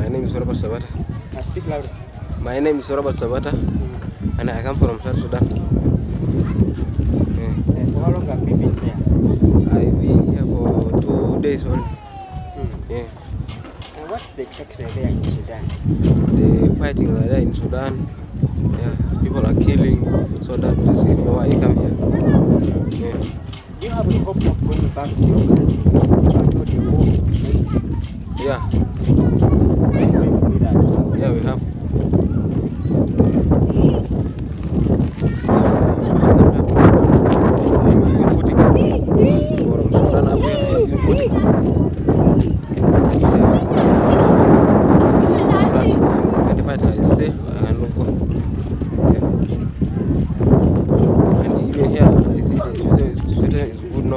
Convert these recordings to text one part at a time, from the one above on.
My name is Robert Sabata. Speak louder. My name is Robert Sabata, and I come from South Sudan. For how long have you been here? I've been here for 2 days only. Yeah. And what's exactly there in Sudan? The fighting there in Sudan. Yeah, people are killing, so that is the reason why I come here. Yeah. Do you have a hope of going back to your country? Back to your home? Yeah. Explain for me that. Yeah, we have.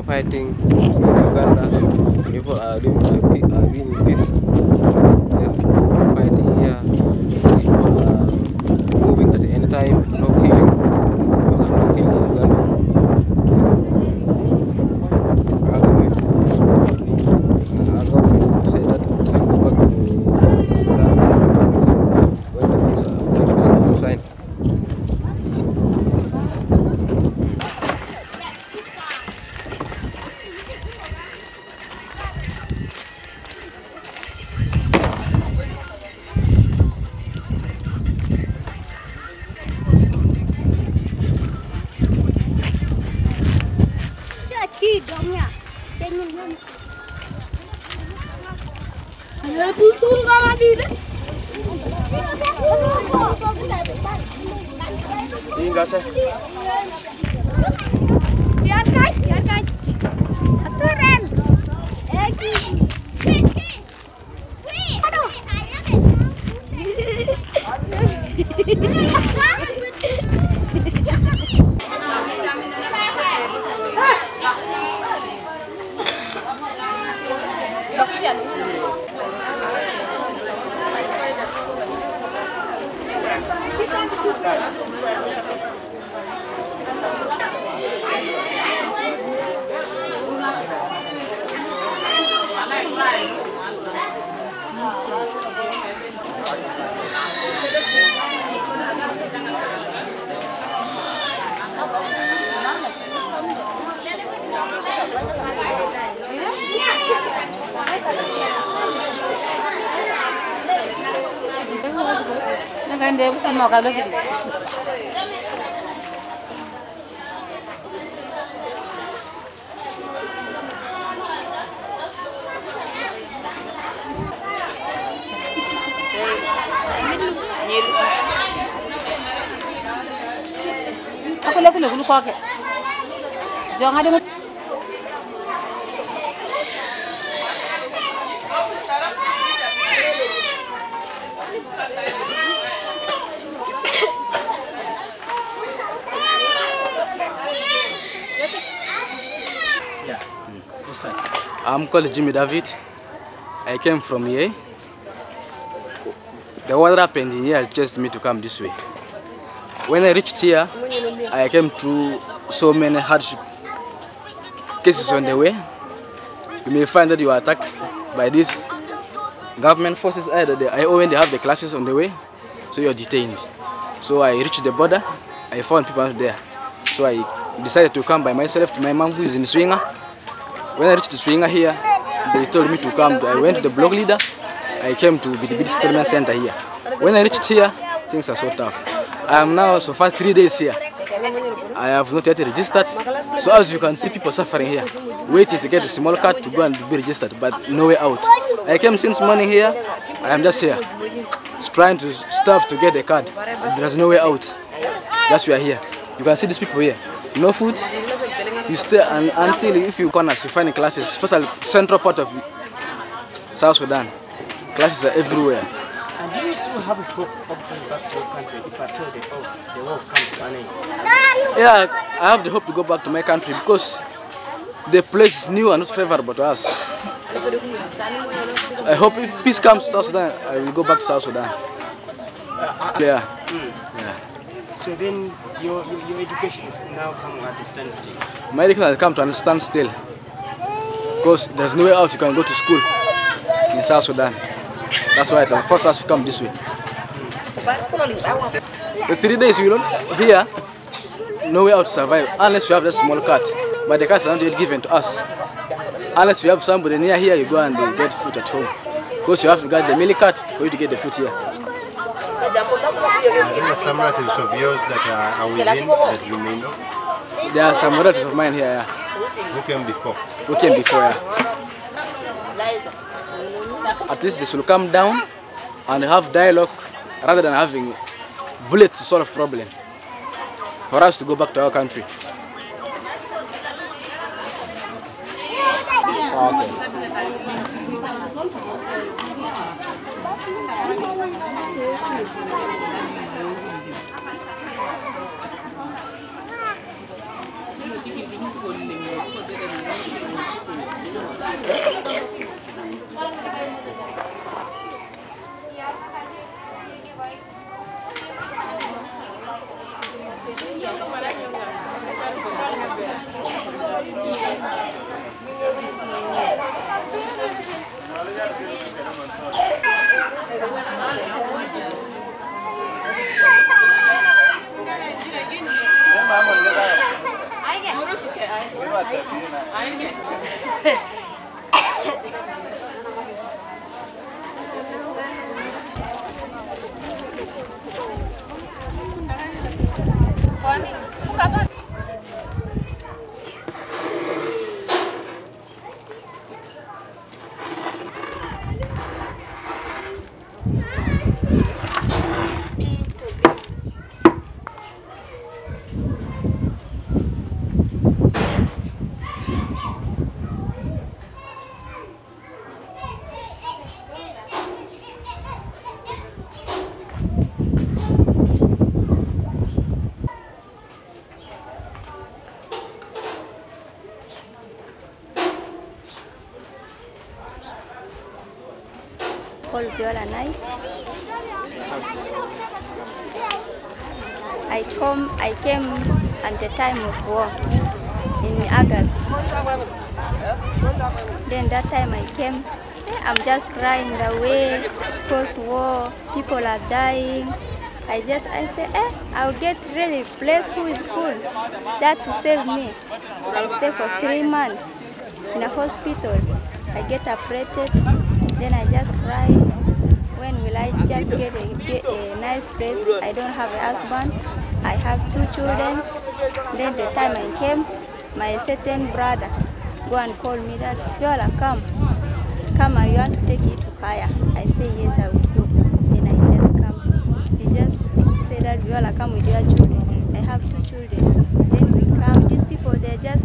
Fighting in Uganda, people are doing peace. Yeah, fighting here. People are moving at any time. No killing. You cannot kill in Uganda. Our government said that we can go back to Sudan when the peace are signed. I'm called Jimmy David. I came from here. The water happened in here just me to come this way. When I reached here, I came through so many hardship cases on the way. You may find that you are attacked by these government forces either when they have the classes on the way, so you're detained. So I reached the border, I found people out there. So I decided to come by myself to my mom who is in Swinger. When I reached the Swinger here, they told me to come. I went to the block leader. I came to Bidi Bidi Settlement Center here. When I reached here, things are so tough. I am now so far 3 days here. I have not yet registered. So as you can see, people suffering here, waiting to get a small card to go and be registered, but no way out. I came since morning here. I am just here, trying to starve to get a card. There's no way out. Just we are here. You can see these people here. No food. You stay until if you corners, you find classes, especially central part of South Sudan. Classes are everywhere. And do you still have a hope of going back to your country if at all the war comes to an end? Yeah, I have the hope to go back to my country because the place is new and not favorable to us. I hope if peace comes to South Sudan, I will go back to South Sudan. Yeah. So then your education is now coming at a standstill? My education has come to a standstill because there's no way out. You can go to school in South Sudan. That's why I forced us to come this way. The 3 days you here, no way out to survive unless you have that small cart. But the carts are not yet given to us. Unless you have somebody near here, you go and get food at home. Because you have to get the milk cart for you to get the food here. There are some relatives of yours that are within that remain? There are some relatives of mine here. Who came before? Who came before, At least this will come down and have dialogue rather than having bullets to solve problem. For us to go back to our country. Okay. Called Viola Night. at the time of war in August. Then that time I came, I'm just crying the way, post-war, people are dying. I say, I'll get really place who is good. That will save me. I stay for 3 months in the hospital. I get operated, then I just cry. When will I just get a nice place? I don't have a husband. I have 2 children. Then the time I came, my certain brother go and call me that, Viola, come, I want to take you to Kaya. I say, yes, I will go. Then I just come. She just said that, Viola, come with your children. I have 2 children. Then we come. These people, they just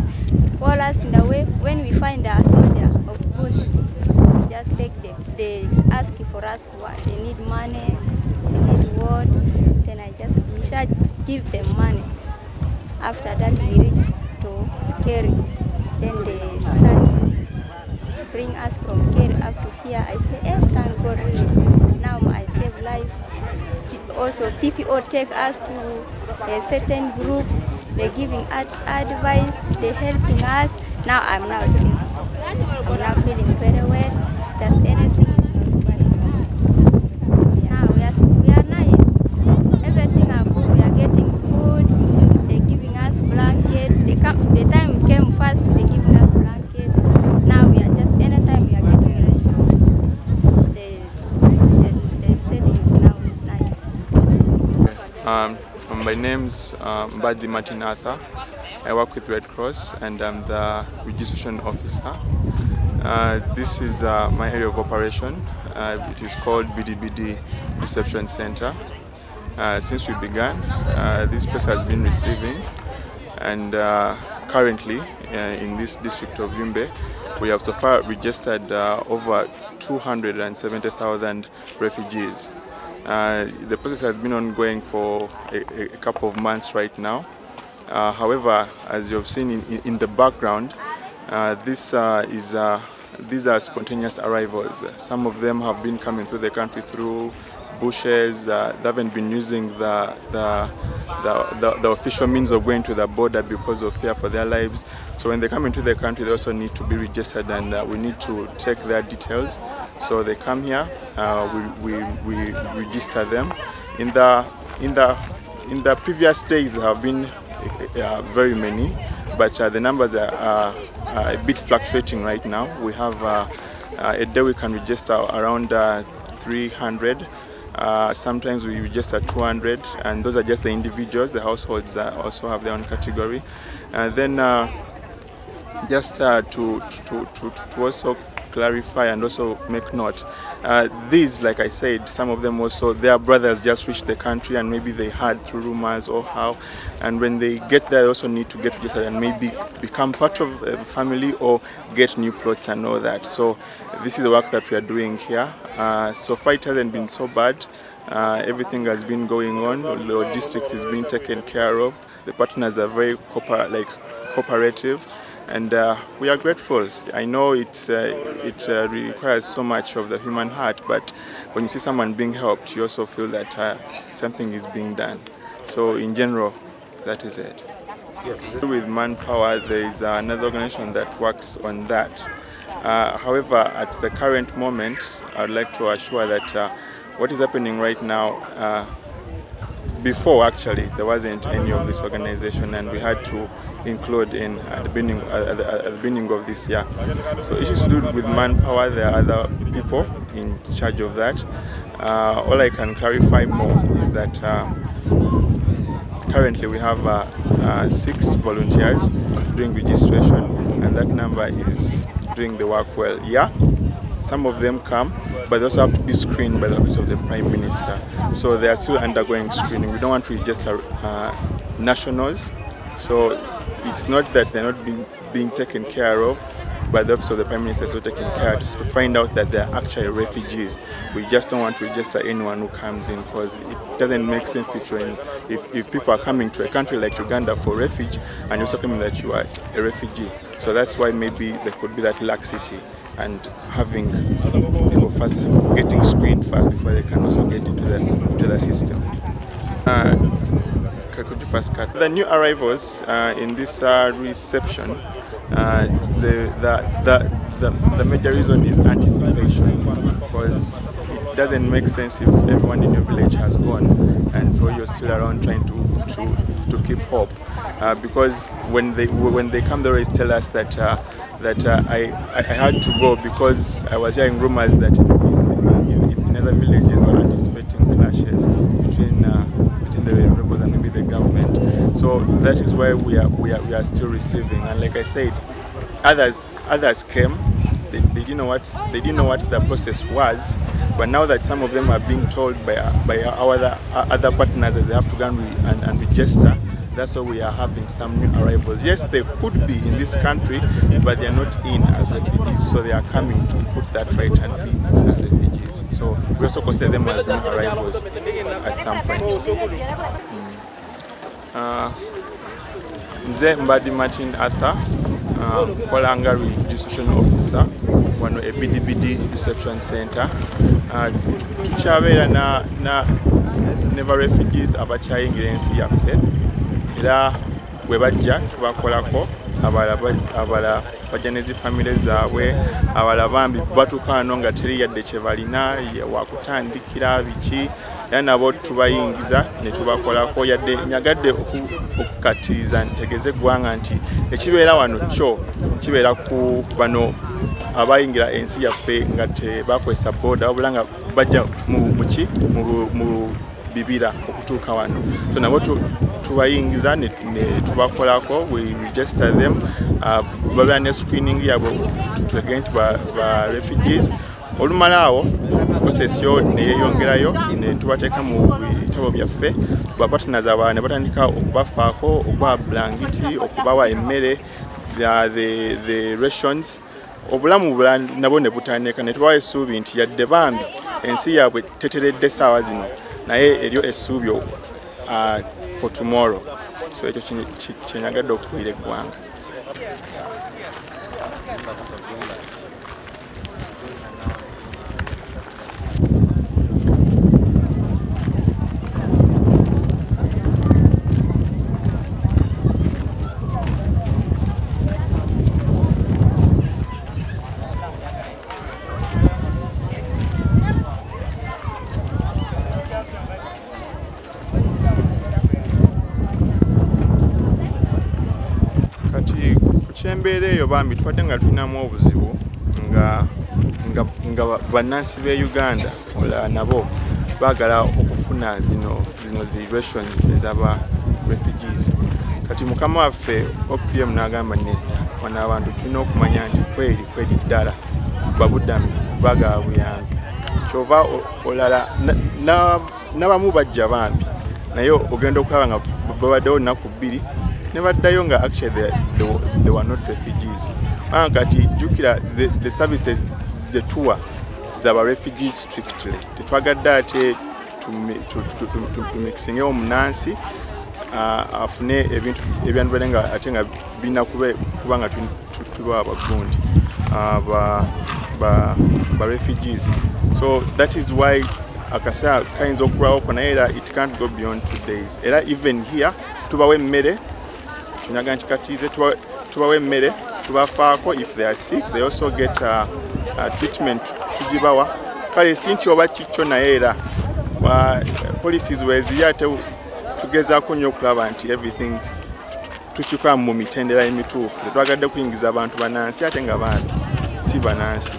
call us in the way. When we find a soldier of bush, we just take them. They ask for us what they need money, they need what. Then we shall give them money. After that, we reach to Kerry. Then they start bring us from Kerry up to here. I say, thank God, really. Now I save life. Also, TPO take us to a certain group. They're giving us advice. They're helping us. Now I'm now sick. I'm now feeling very well. Does anything is not well. Now we are nice. Everything are good. We are getting food. They're giving us blankets. The time we came first, they're giving us blankets. Now we are just anytime we are getting ration. The steady is now nice. My name's Bidi Bidi Refugee. I work with Red Cross and I'm the registration officer. This is my area of operation. It is called Bidi Bidi Reception Center. Since we began, this place has been receiving, and currently in this district of Yumbe, we have so far registered over 270,000 refugees. The process has been ongoing for a couple of months right now. However, as you have seen in the background, these are spontaneous arrivals. Some of them have been coming through the country through bushes. They haven't been using the official means of going to the border because of fear for their lives. So when they come into the country, they also need to be registered, and we need to take their details. So they come here, we register them. In the previous days, there have been very many, but the numbers are a bit fluctuating right now. We have a day we can register around 300. Sometimes we register 200, and those are just the individuals. The households also have their own category. And then just to also clarify and also make note, these, like I said, some of them also, their brothers just reached the country and maybe they heard through rumors or how, and when they get there they also need to get registered and maybe become part of a family or get new plots and all that. So this is the work that we are doing here. So far it hasn't been so bad. Everything has been going on. Logistics is being taken care of. The partners are very cooperative. And we are grateful. I know it requires so much of the human heart, but when you see someone being helped, you also feel that something is being done. So in general, that is it. With manpower, there is another organization that works on that. However, at the current moment, I'd like to assure that what is happening right now, before actually, there wasn't any of this organization, and we had to include in at the beginning of this year. So issues to do with manpower, there are other people in charge of that. All I can clarify more is that currently we have 6 volunteers doing registration, and that number is doing the work well. Yeah, some of them come, but they also have to be screened by the Office of the Prime Minister. So they are still undergoing screening. We don't want to register nationals. So it's not that they're not being taken care of, but the Office of the Prime Minister is also taking care to find out that they're actually refugees. We just don't want to register anyone who comes in, because it doesn't make sense if people are coming to a country like Uganda for refuge and you're also claiming that you are a refugee. So that's why maybe there could be that laxity and having people first getting screened first before they can also get into the system. Kakuji first cut. The new arrivals in this reception, the major reason is anticipation, because it doesn't make sense if everyone in your village has gone and for you're still around trying to keep hope. Because when they come, they always tell us that I had to go because I was hearing rumors that in other villages were anticipating clashes between the rebels and maybe the government. So that is why we are still receiving. And like I said, others came. They didn't know what the process was, but now that some of them are being told by our other partners that they have to go and register, that's why we are having some new arrivals. Yes, they could be in this country, but they are not in as refugees, so they are coming to put that right and be as refugees. So we also consider them as new arrivals at some point. Nze Bidi Martin Arthur, Kolanga Registration Officer, one of a Bidi Bidi Reception Center. Tuchabeera na never refugees abachayingira ensi yaffe. Era bwe bajja tubakolako abala bajja n'ezi famire zaabwe, abala bambi batuuka wano nga teri yadde kye balina wakutandikira biki, era nabo tubayingiza ne tubakolako. Yadde nyagadde okukkatiriza ntegeeze eggwanga nti ekibeera wano kyo kibeera ku bano abayingira ensi yaffe nga tebakozesa booda wabula nga bajja mu bibira okutuuka wano. So nabo tubayingiza ne tubakolako, we register them, babeera ne screening yabwe tutegee nti ba refugees. Olumala awo process yo neyeyongerayo ne tubateeka mu bitabo byaffe, ba partners abalala ne batandika okubafaako, okubawa blanketi, okubawa emmere, the rations. Obulamu bulala nabo ne butandika, ne tubawa essuubi nti yadde bambi ensi yaabwe teteredde essaawa zino, naye eryo essuubi for tomorrow. So ekyo kyenyagadde okubuulira eggwanga. Embeera eyo bambi tubadde nga tulinamu obuzibu nga bannansi b'e Uganda olala nabo baagala okufuna zino zi rations ez'aba refugees. Kati mukama waffe OPM n'agamba nedda, wano abantu tulina okumanya nti kweri ddala babudami baagala buyambi. Kyova olala n'abamu bajja bambi, naye ogenda okulaba nga babaddewo nnaku bbiri ne baddayo nga actually they were not refugees. Kati jukira the services zetuwa z'aba refugees strictly. Tetwagadde ate tumixinge omunansi afune ebintu ebyandibadde nga ate nga birina kuba nga tuba abagundi ba refugees. So that is why akaseera kayinza okulwawoko, naye era it can't go beyond 2 days. Era even here tubawe emmere, kinyaga nkikatiize, tubawe emmere, tubafaako. If they are sick they also get treatment tugibawa. Kale si nti oba kikyo, naye era policies weziri ate tugezaako nnyo okulaba nti everything tukikola mu mitendera emituufu. Tetwagadde kuyingiza abantu bannansi ate nga bambi si bannansi.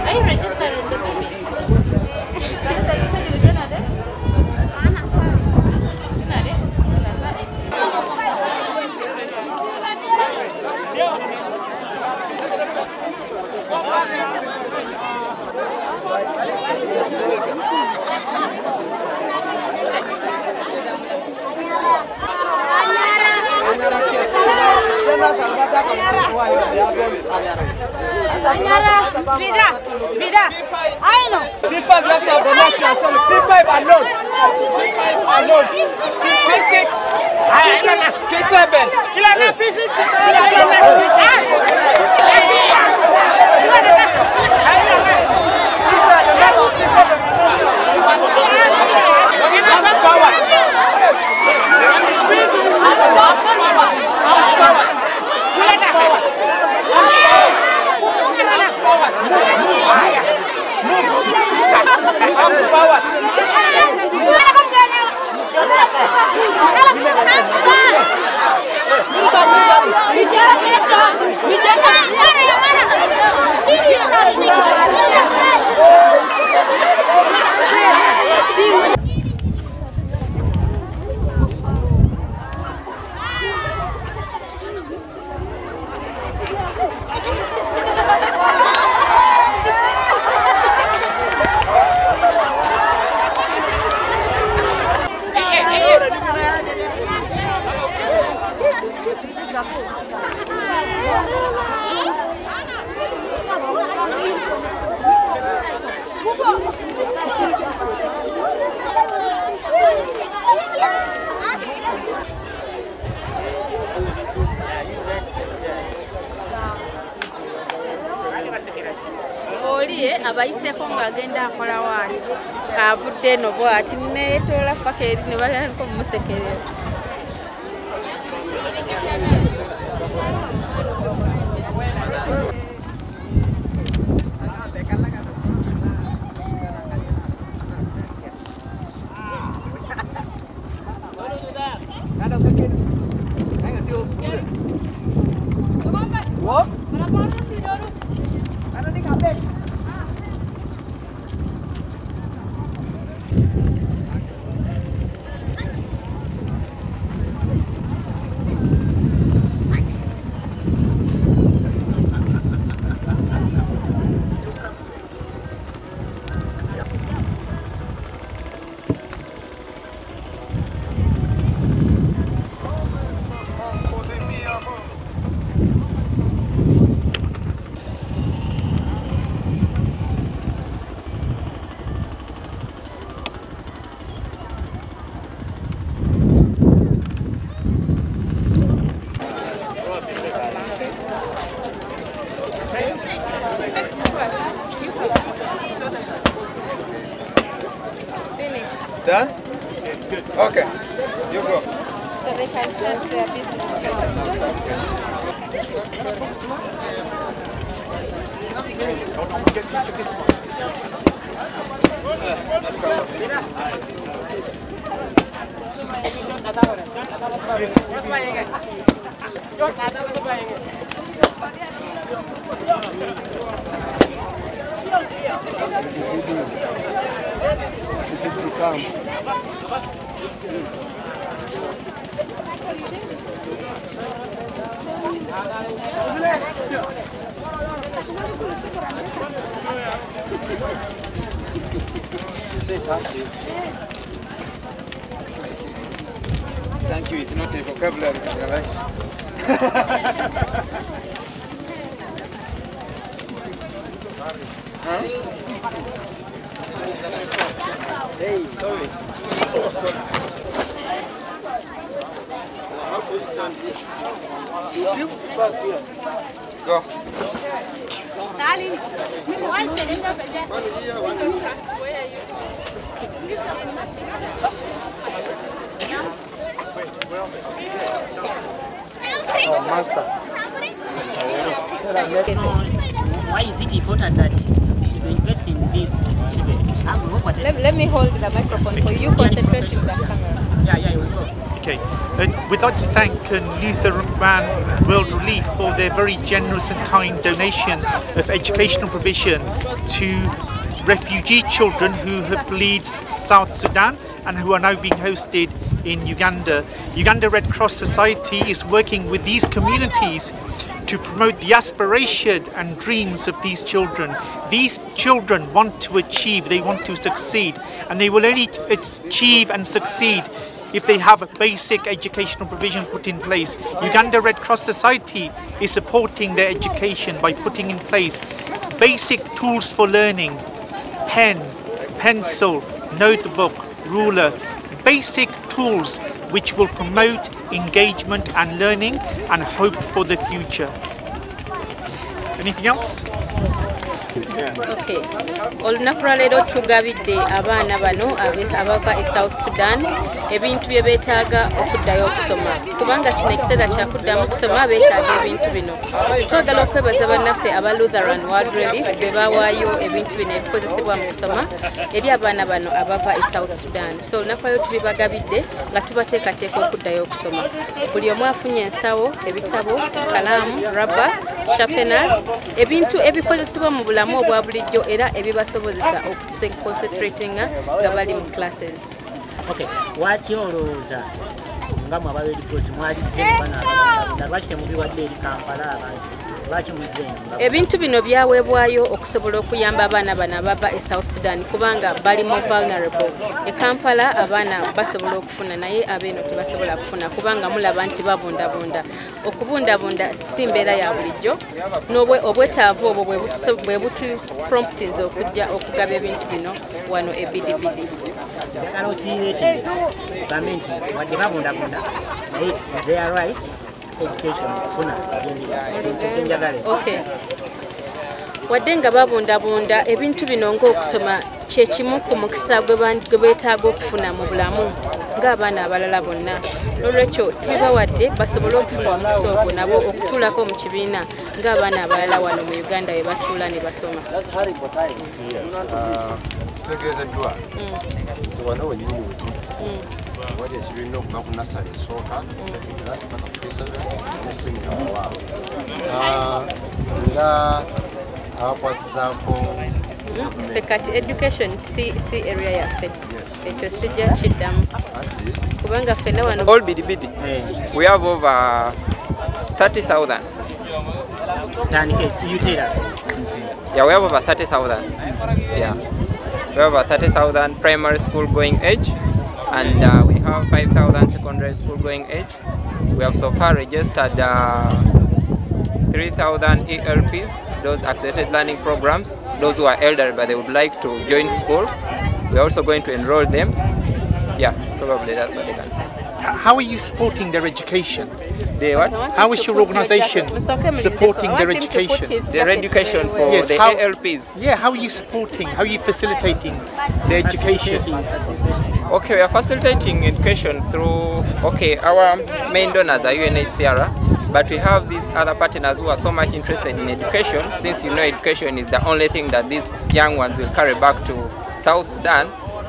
Are you registered in the baby? Bida. I know. People we have to have the national song. People alone. Alone. P6. P7. abayiseko ng'agenda akola waati avudde eno bw'ati neetoola paka eri ne balyanko mumusekerera. Done? Okay, you go. So they can start their business. Say thank you. Thank you is not a vocabulary in your life. Huh? Hey, sorry. Oh, sorry. How can you stand here? You pass here. Go. Oh, master. Why is it important that she will invest in this children? Let me hold the microphone for you. Concentrate with the camera. Yeah, we go. Okay, and we'd like to thank Lutheran World Relief for their very generous and kind donation of educational provision to refugee children who have fled South Sudan and who are now being hosted in Uganda. Uganda Red Cross Society is working with these communities to promote the aspiration and dreams of these children. These children want to achieve, they want to succeed, and they will only achieve and succeed if they have a basic educational provision put in place. Uganda Red Cross Society is supporting their education by putting in place basic tools for learning, pen, pencil, notebook, ruler, basic tools which will promote engagement and learning and hope for the future. Anything else? Okay. Olunaku lwa leero tugabidde abaana bano abava e South Sudan ebintu bye beetaaga okuddayo okusoma kubanga kino ekiseera kya kuddamu kusoma beetaaga ebintu bino. Twagala okwebaza bannaffe aba Lutheran World Relief be baawaayo ebintu bino ebikozesebwa mu kusoma eri abaana bano abava e South Sudan. So olunaku lwa tubibagabidde nga tubateekateeka okuddayo okusoma. Buli omu afunye ensawo, ebitabo, kalaamu, rubber, sharpeners, ebintu ebikozesebwa mu bulamu obwa bulijjo era ebibasobozesa okuconcentratinga nga bali mu classes. Okay, lwaki olowooza nga mu ababeeri kozi mwalize bana lwaki temubiwadde eri Kampala abantu lwaki muzeemu? Ebintu bino byaweebwayo okusobola okuyamba abaana bano abava e South Sudan kubanga bali mu vulnerable. E Kampala abaana basobola okufuna naye abeeno tebasobola kufuna kubanga mulaba nti babundabunda. Okubundabunda si mbeera ya bulijjo n'obwetaavu obwo bwe butu promptings okujja okugaba ebintu bino wano e Bidi Bidi. Njagala okireete gavumenti wadde babundabunda naye they are right education kufuna enjagale. Okay. Wadde nga babundabunda ebintu bino ng'okusoma kye kimu ku mukisa gwe beetaaga okufuna mu bulamu ng'abaana abalala bonna. N'olwekyo tubibawadde basobole okufuna omukisa ogwo nabo okutuulako mu kibiina ng'abaana abalala wano mu Uganda we batuula ne basoma. Tegeezeddwa wano wenyini wetuli wali ekibiina okuva ku nasale esooka kirasi paka ku P7 ne senior waabwe nga abakwatizaako kati education si area yaffe ekyo sijja kiddamu kubanga ffenna wano all Bidi Bidi we have over 30,000. You tell us. Yeah, we have over 30,000. Yeah. We have a 30,000 primary school going age and we have 5,000 secondary school going age. We have so far registered 3,000 ELPs, those accelerated learning programs, those who are elderly but they would like to join school. We're also going to enroll them. Yeah, probably that's what I can say. How are you supporting their education? The what? How is your organization supporting their education? Their education for the ALPs? Yeah, how are you supporting, how are you facilitating their education? Okay, we are facilitating education through, our main donors are UNHCR, but we have these other partners who are so much interested in education, since you know education is the only thing that these young ones will carry back to South Sudan,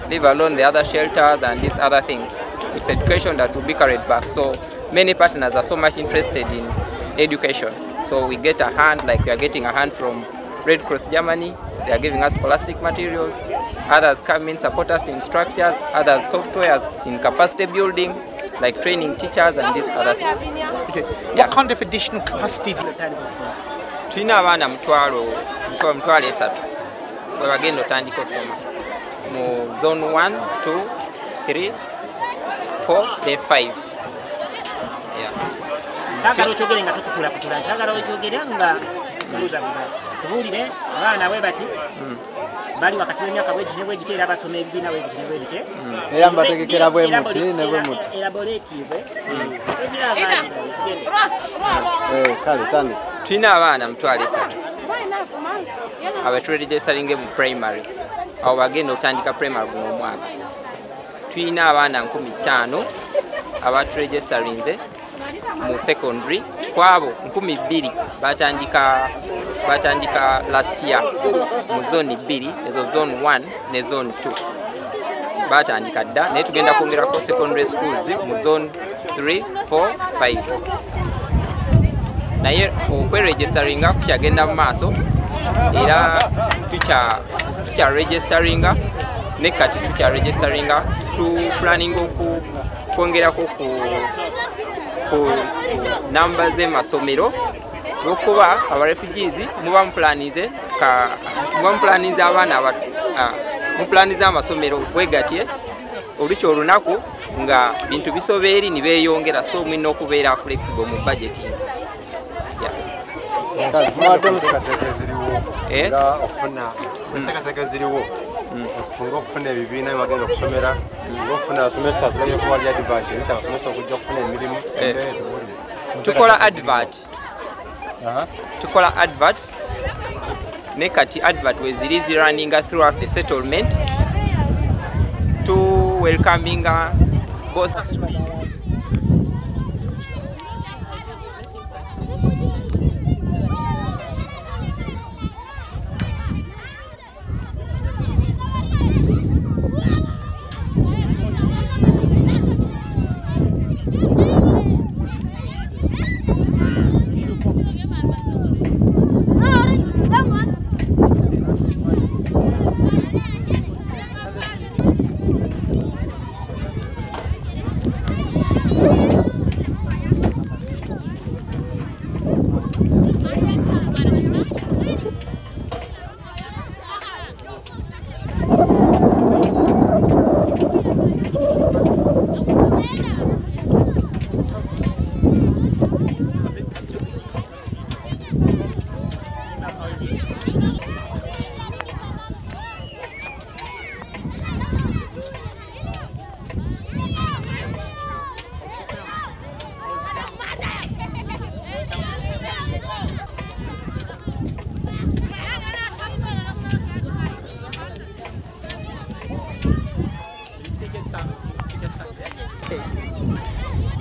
leave alone the other shelters and these other things. It's education that will be carried back. So many partners are so much interested in education. So we get a hand, like we are getting a hand from Red Cross Germany. They are giving us scholastic materials. Others come in, support us in structures. Others softwares in capacity building, like training teachers and these other things. Okay. What kind of additional capacity do you have? Tulina abaana mutwalo 3 bwe bagenda otandika osoma mu zone 1, 2, 3, 4, then 5. Kagalo chogere nga tukukula kutula kagalo chogere nga kubuza tubulire abaana bwe bati bali wakati w'emyaka bwe gitera abasoma ebibiina bwe gitera era mbategekera bwe muti ne bwe muti elaborative kale tandi tulina abaana mutwalo 3 abatweregesalinge mu primary abo bagenda otandika primary guno omwaka. Tulina abaana 15 abatweregestarinze mu secondary kwabo 12 batandika last year mu zone 2 ezo zone 1 ne zone 2 batandika dda naye tugenda kwongerako secondary schools mu zone 3, 4, 5 naye okweregestaringa kukyagenda mu maaso era tukya registeringa ne kati tukya registeringa tu planning kwongerako ku namba z'emasomero lwokuba aba refugees muba muplanize abaana muplanize amasomero bwegatye oluki olunaku nga bintu bisobeeri ni beeyongera so mulina okubeera flexible mu budgeting. enteekateeka ziriwo okufuna ebibiina bagenda okusomera okufuna abasomesa tulabye ko wali advert ezita abasomesa okujja okufuna emirimu tukola adverts ne kati advert we ziri zirunninga throughout the settlement to welcoming both.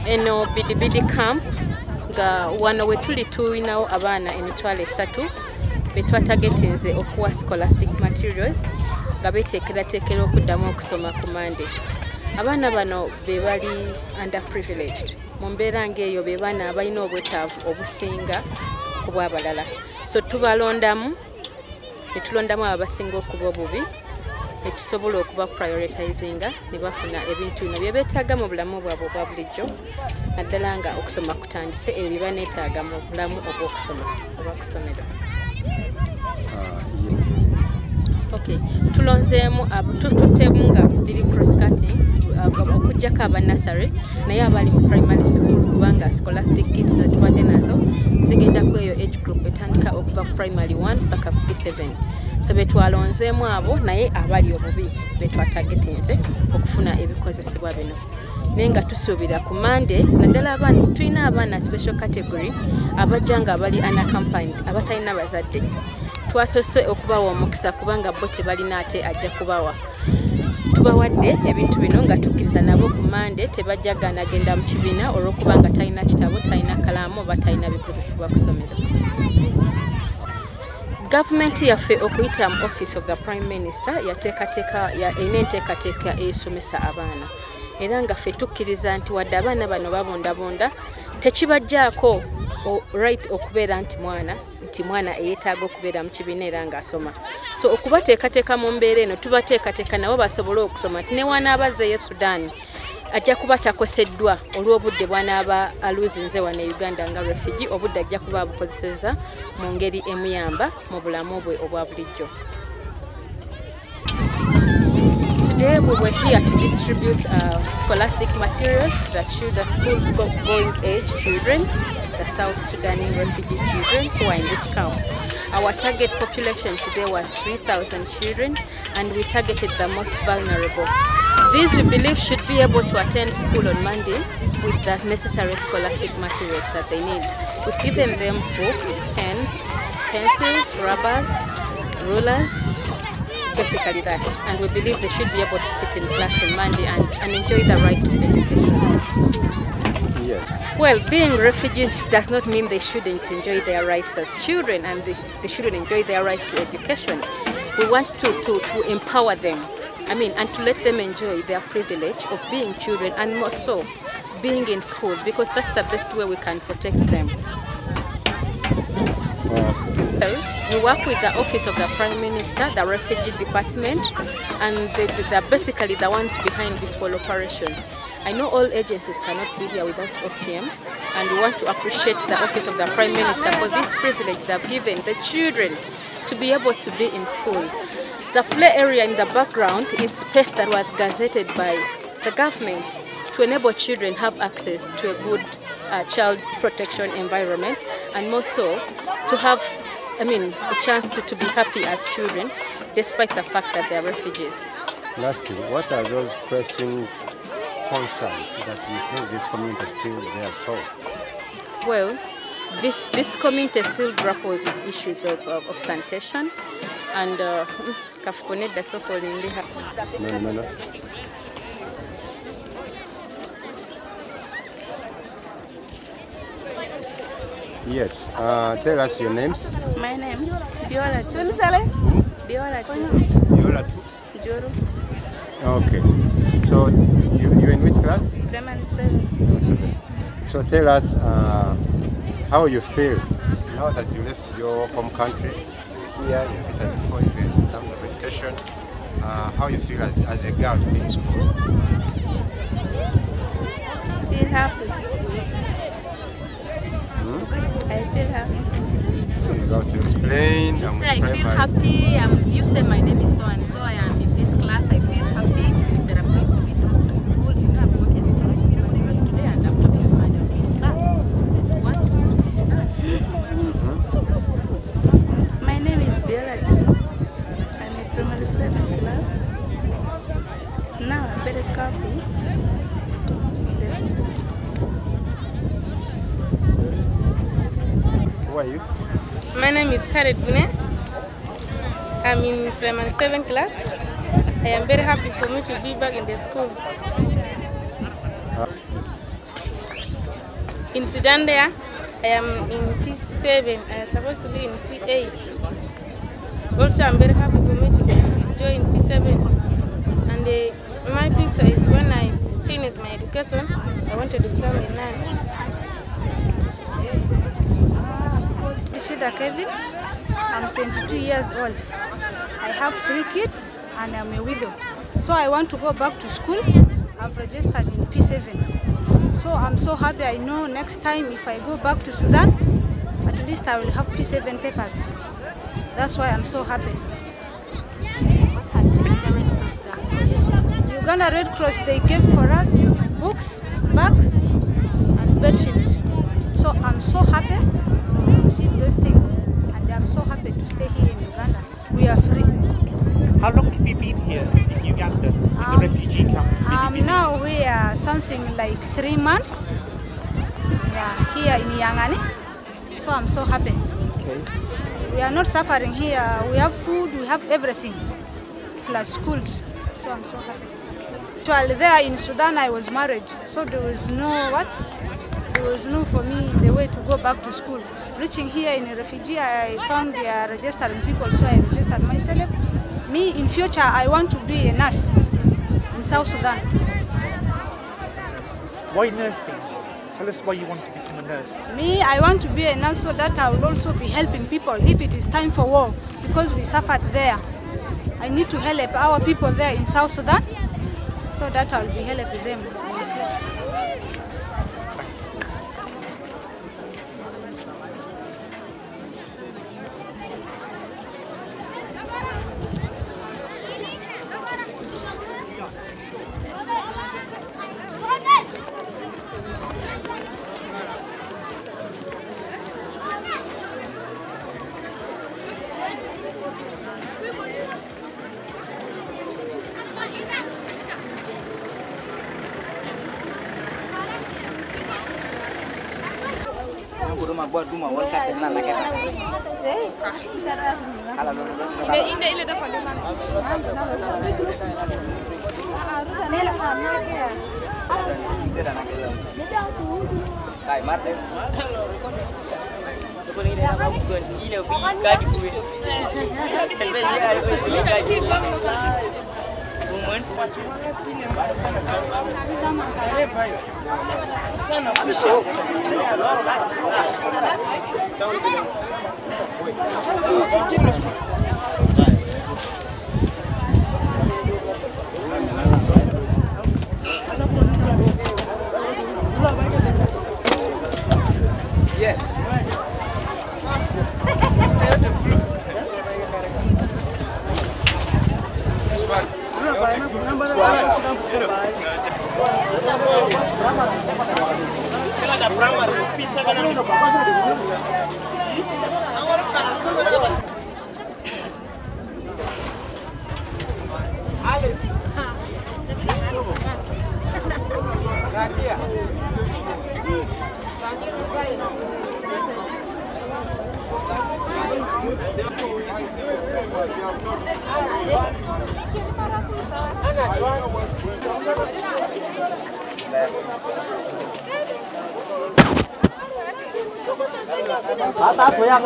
Eno Bidi Bidi camp nga wano wetuli tuyinawo abaana emitwalo 3 betwatagetinze okuwa scholastic materials nga beteekerateekera okuddamu okusoma ku Monday. Abaana bano be bali underprivileged. Mu mbeera ng'eyo be baana abalina obwetaavu obusinga ku bw'abalala. So tubalondamu, ne tulondamu abasinga okuba obubi, ne tusobola okuba prioritizinga ne bafuna ebintu bino bye beetaaga mu bulamu bwabwe obwa bulijjo, naddala nga okusoma kutandise ebyo bye baneetaaga mu bulamu obw'okusoma obwakusomera. Okay, tulonzeemu tututemu nga biri cross-cutting okujjako aba nursery naye abali mu primary school kubanga scholastic kits zetubadde nazo zigenda ku eyo age group etandika okuva ku primary 1 paka ku P7. So betwalonzeemu abo naye abali obubi betwatagetinze okufuna ebikozesebwa bino. Naye nga tusuubira ku Monday naddala abaana tulina abaana special category abajja nga abali unaccompanied abatalina bazadde. Twasose okubawa omukisa kubanga bo tebalina ate ajja kubawa. Tubawadde ebintu bino nga tukkiriza nabo ku Monday tebajja ganagenda mu kibiina olw'okubanga talina kitabo, talina kalaamu oba talina bikozesebwa kusomera. Government yaffe okuyita mu office of the Prime Minister yateekateeka enteekateeka esomesa abaana. Era nga ffe tukkiriza nti wadde abaana bano babondabonda tekibajjaako right okubeera nti mwana eyeetaaga okubeera mu kibiina era ng'asoma. So okubateekateeka mu mbeera eno tubateekateeka nabo basobole okusoma nti ne wanaabazzeeyo Sudan ajja kuba takoseddwa olw'obudde bw'anaaba aluzinze wano e Uganda nga refugee, obudde ajja kuba abukozeseza mu ngeri emuyamba mu bulamu bwe obwa bulijjo. Today we were here to distribute scholastic materials to the school-going age children, the South Sudanese refugee children who are in this camp. Our target population today was 3,000 children, and we targeted the most vulnerable. These we believe should be able to attend school on Monday with the necessary scholastic materials that they need. We've given them books, pens, pencils, rubbers, rulers, basically that, and we believe they should be able to sit in class on Monday and enjoy the right to education. Yes. Well, being refugees does not mean they shouldn't enjoy their rights as children, and they shouldn't enjoy their rights to education. We want to empower them, and to let them enjoy their privilege of being children, and more so being in school, because that's the best way we can protect them. We work with the Office of the Prime Minister, the Refugee Department, and they're basically the ones behind this whole operation. I know all agencies cannot be here without OPM, and we want to appreciate the Office of the Prime Minister for this privilege they've given the children to be able to be in school. The play area in the background is space that was gazetted by the government to enable children have access to a good child protection environment, and more so to have, a chance to be happy as children, despite the fact that they are refugees. Lastly, what are those pressing concerns that you think this community still bears for? Well, this community still grapples with issues of sanitation and No. Yes, tell us your names. My name is Biola Tu. Biola Tu. Biola Tu? Joro. Okay. So you're in which class? Primary 7. So tell us how you feel now that you left your home country here in Mitala before even in terms of education. How you feel as a girl to be in school? Feel happy. I feel happy. So you got to explain. I feel happy. You say my name is so and so. I am in this class. I feel happy that I'm going to be back to school. I've gotten experienced with my neighbors today, and I'm happy with my class. What was understand? My name is Biola Tu. I'm in primary 7 class. Now I'm very coffee in the school. Who are you? My name is Khaled Gune. I'm in primary 7 class. I am very happy for me to be back in the school. In Sudan there, I am in P7. I am supposed to be in P8. Also, I'm very happy for me to join P7. And my picture is when I finish my education, I wanted to become a nurse. Ishida Kevin, I'm 22 years old. I have 3 kids and I'm a widow. So I want to go back to school. I've registered in P7. So I'm so happy. I know next time if I go back to Sudan, at least I will have P7 papers. That's why I'm so happy. Uganda Red Cross, they gave for us books, bags and bed sheets. So I'm so happy to receive those things, and I'm so happy to stay here in Uganda. We are free. How long have you been here in Uganda, in the refugee camp? Now we are something like 3 months. Yeah, here in Yangani. So I'm so happy. Okay. We are not suffering here. We have food, we have everything, plus schools. So I'm so happy. While there in Sudan, I was married, so there was no There was no for me the way to go back to school. Reaching here in a refugee, I found they are registering people, so I registered myself. Me, in future, I want to be a nurse in South Sudan. Why nursing? Tell us why you want to become a nurse. Me, I want to be a nurse so that I will also be helping people if it is time for war, because we suffered there. I need to help our people there in South Sudan, so that I will be helping them in the future. Yes. Hata aku yang